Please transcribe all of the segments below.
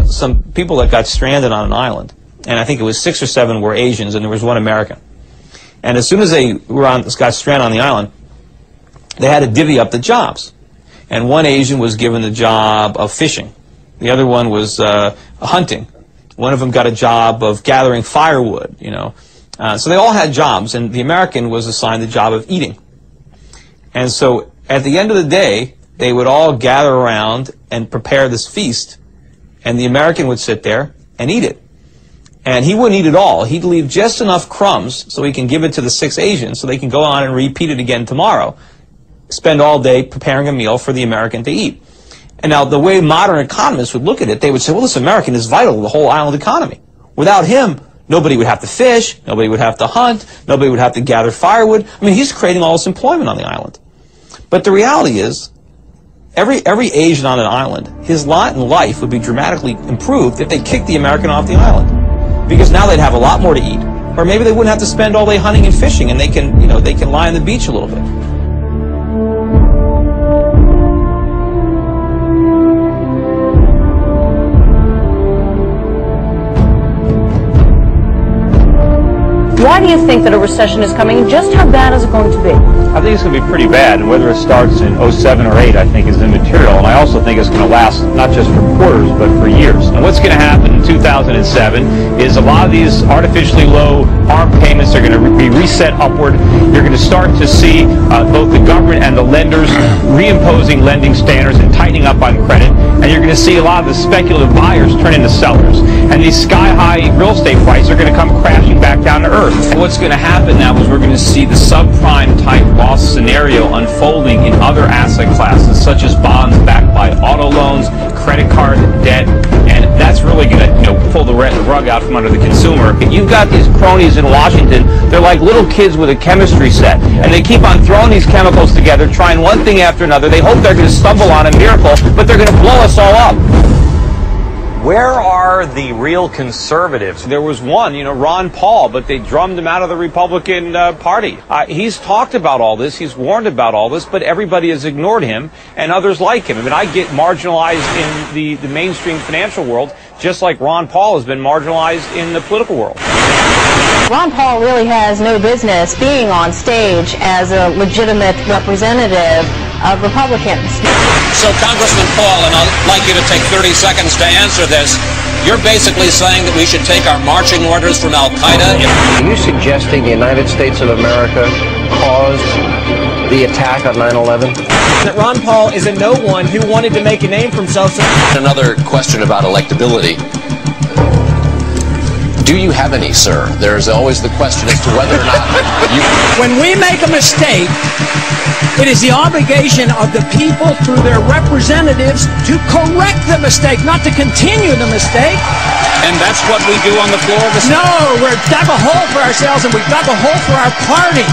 some people that got stranded on an island, and I think it was 6 or 7 were Asians, and there was 1 American. And as soon as they got stranded on the island, they had to divvy up the jobs. And 1 Asian was given the job of fishing. The other one was hunting. One of them got a job of gathering firewood, you know. So they all had jobs, and the American was assigned the job of eating. And so at the end of the day, they would all gather around and prepare this feast, and the American would sit there and eat it. And he wouldn't eat it all. He'd leave just enough crumbs so he can give it to the 6 Asians so they can go on and repeat it again tomorrow. Spend all day preparing a meal for the American to eat. And now the way modern economists would look at it, they would say, well, this American is vital to the whole island economy. Without him, nobody would have to fish, nobody would have to hunt, nobody would have to gather firewood. I mean, he's creating all this employment on the island. But the reality is, every Asian on an island, his lot in life would be dramatically improved if they kicked the American off the island. Because now they'd have a lot more to eat. Or maybe they wouldn't have to spend all day hunting and fishing, and they can, you know, they can lie on the beach a little bit. Why do you think that a recession is coming, and just how bad is it going to be? I think it's going to be pretty bad, and whether it starts in 07 or 8, I think is immaterial, and I also think it's going to last not just for quarters, but for years. And what's going to happen in 2007 is a lot of these artificially low ARM payments are going to be reset upward. You're going to start to see both the government and the lenders reimposing lending standards and tightening up on credit, and you're going to see a lot of the speculative buyers turn into sellers. And these sky-high real estate prices are going to come crashing back down to earth. And what's going to happen now is we're going to see the subprime type loss scenario unfolding in other asset classes, such as bonds backed by auto loans, credit card debt, and that's really going to, you know, pull the rug out from under the consumer. You've got these cronies in Washington, they're like little kids with a chemistry set, and they keep on throwing these chemicals together, trying one thing after another. They hope they're going to stumble on a miracle, but they're going to blow us all up. Where are the real conservatives? There was one, you know, Ron Paul, but they drummed him out of the Republican Party. He's talked about all this, he's warned about all this, but everybody has ignored him, and others like him. I mean, I get marginalized in the mainstream financial world, just like Ron Paul has been marginalized in the political world. Ron Paul really has no business being on stage as a legitimate representative of Republicans. So, Congressman Paul, and I'd like you to take 30 seconds to answer this. You're basically saying that we should take our marching orders from Al-Qaeda? Are you suggesting the United States of America caused the attack on 9/11? That Ron Paul is a no one who wanted to make a name for himself. Another question about electability. Do you have any, sir? There's always the question as to whether or not you... When we make a mistake, it is the obligation of the people through their representatives to correct the mistake, not to continue the mistake. And that's what we do on the floor of the... No, we've dug a hole for ourselves, and we've dug a hole for our party.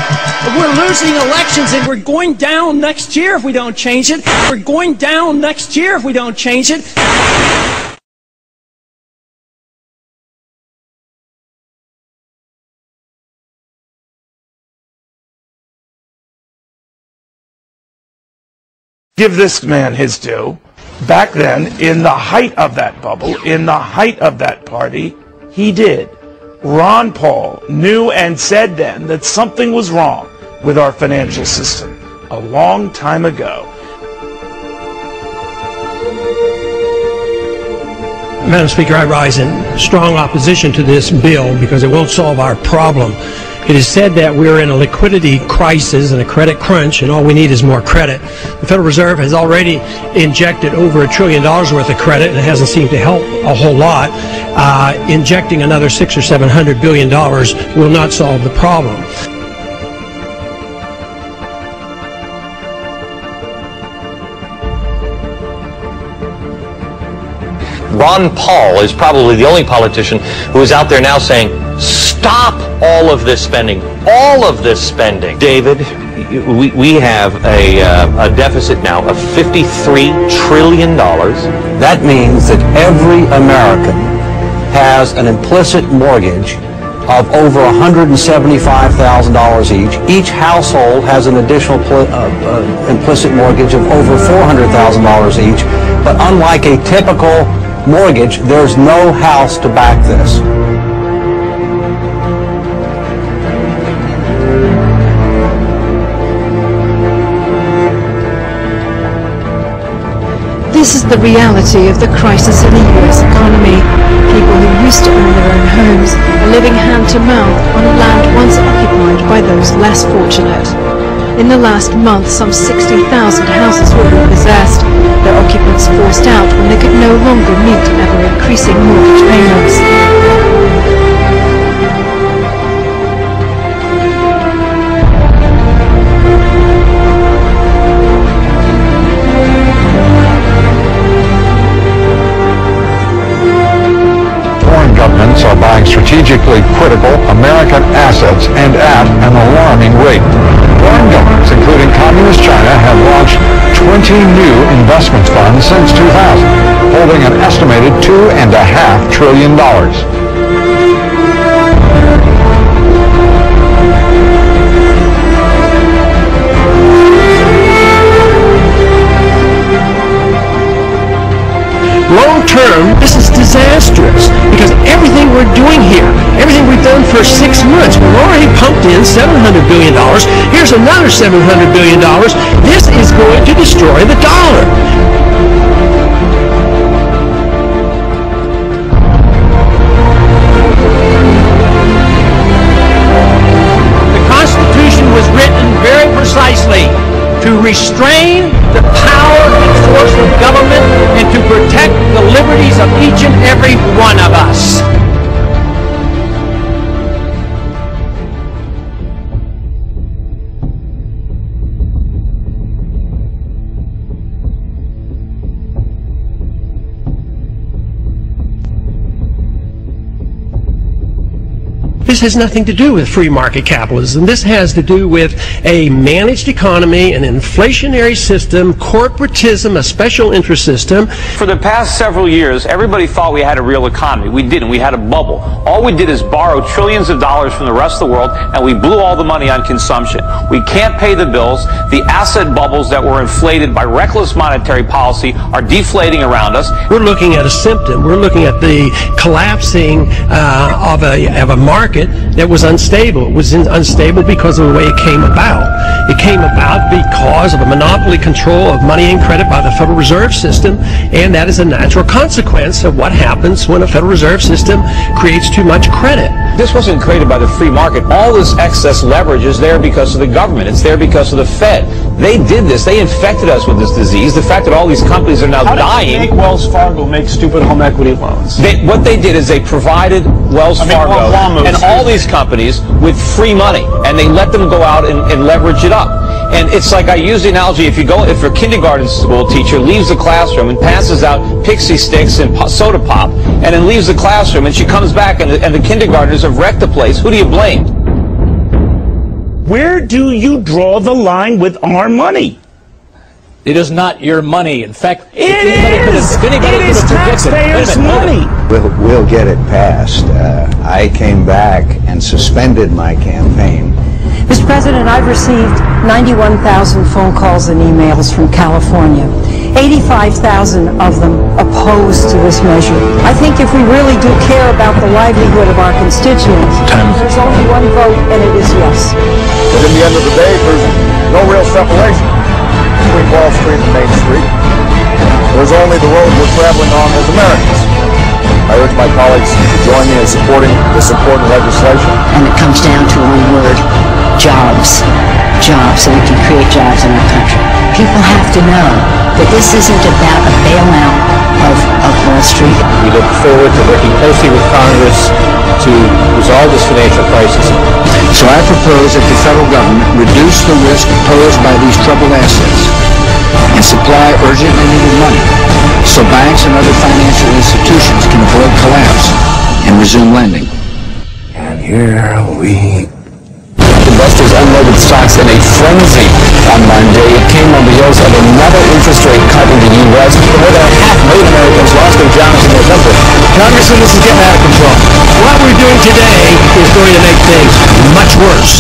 We're losing elections, and we're going down next year if we don't change it. We're going down next year if we don't change it. Give this man his due. Back then, in the height of that bubble, in the height of that party, he did. Ron Paul knew and said then that something was wrong with our financial system a long time ago. Madam Speaker, I rise in strong opposition to this bill because it won't solve our problem. It is said that we're in a liquidity crisis and a credit crunch, and all we need is more credit. The Federal Reserve has already injected over $1 trillion worth of credit, and it hasn't seemed to help a whole lot. Injecting another $600 or $700 billion will not solve the problem. Ron Paul is probably the only politician who is out there now saying, stop all of this spending, all of this spending. David, we have a deficit now of $53 trillion. That means that every American has an implicit mortgage of over $175,000 each. Each household has an additional implicit mortgage of over $400,000 each. But unlike a typical mortgage, there's no house to back this. This is the reality of the crisis in the U.S. economy. People who used to own their own homes are living hand to mouth on land once occupied by those less fortunate. In the last month, some 60,000 houses were repossessed, their occupants forced out when they could no longer meet ever-increasing mortgage payments. Governments are buying strategically critical American assets and at an alarming rate. Foreign governments, including Communist China, have launched 20 new investment funds since 2000, holding an estimated $2.5 trillion. Long term, this is disastrous because everything we're doing here, everything we've done for 6 months, we've already pumped in $700 billion. Here's another $700 billion. This is going to destroy the dollar. The Constitution was written very precisely to restrain the power and force of government and to protect the liberties of each and every one of us. This has nothing to do with free market capitalism. This has to do with a managed economy, an inflationary system, corporatism, a special interest system. For the past several years, everybody thought we had a real economy. We didn't. We had a bubble. All we did is borrow trillions of dollars from the rest of the world, and we blew all the money on consumption. We can't pay the bills. The asset bubbles that were inflated by reckless monetary policy are deflating around us. We're looking at a symptom. We're looking at the collapsing of a market that was unstable. It was unstable because of the way it came about. It came about because of a monopoly control of money and credit by the Federal Reserve System, and that is a natural consequence of what happens when a Federal Reserve System creates too much credit. This wasn't created by the free market. All this excess leverage is there because of the government. It's there because of the Fed. They did this. They infected us with this disease. The fact that all these companies are now dying. How did Wells Fargo make stupid home equity loans? What they did is they provided Wells Fargo and all these companies with free money, and they let them go out and leverage it up. And it's like I use the analogy, if a kindergarten school teacher leaves the classroom and passes out pixie sticks and soda pop, and then leaves the classroom, and she comes back and the kindergartners have wrecked the place, who do you blame? Where do you draw the line with our money? It is not your money. In fact, it is taxpayers' money. We'll get it passed. I came back and suspended my campaign. Mr. President, I've received 91,000 phone calls and emails from California. 85,000 of them opposed to this measure. I think if we really do care about the livelihood of our constituents, there's only one vote, and it is yes. But in the end of the day, there's no real separation between Wall Street and Main Street. There's only the road we're traveling on as Americans. I urge my colleagues to join me in supporting this important legislation. And it comes down to one word: jobs. Jobs, so we can create jobs in our country. People have to know that this isn't about a bailout of Wall Street. We look forward to working closely with Congress to resolve this financial crisis. So I propose that the federal government reduce the risk posed by these troubled assets and supply urgently needed money so banks and other financial institutions can avoid collapse and resume lending. And here we Investors unloaded stocks in a frenzy on Monday. It came on the heels of another interest rate cut in the U.S. More than 500,000 Americans lost their jobs in November. Congressman, this is getting out of control. What we're doing today is going to make things much worse.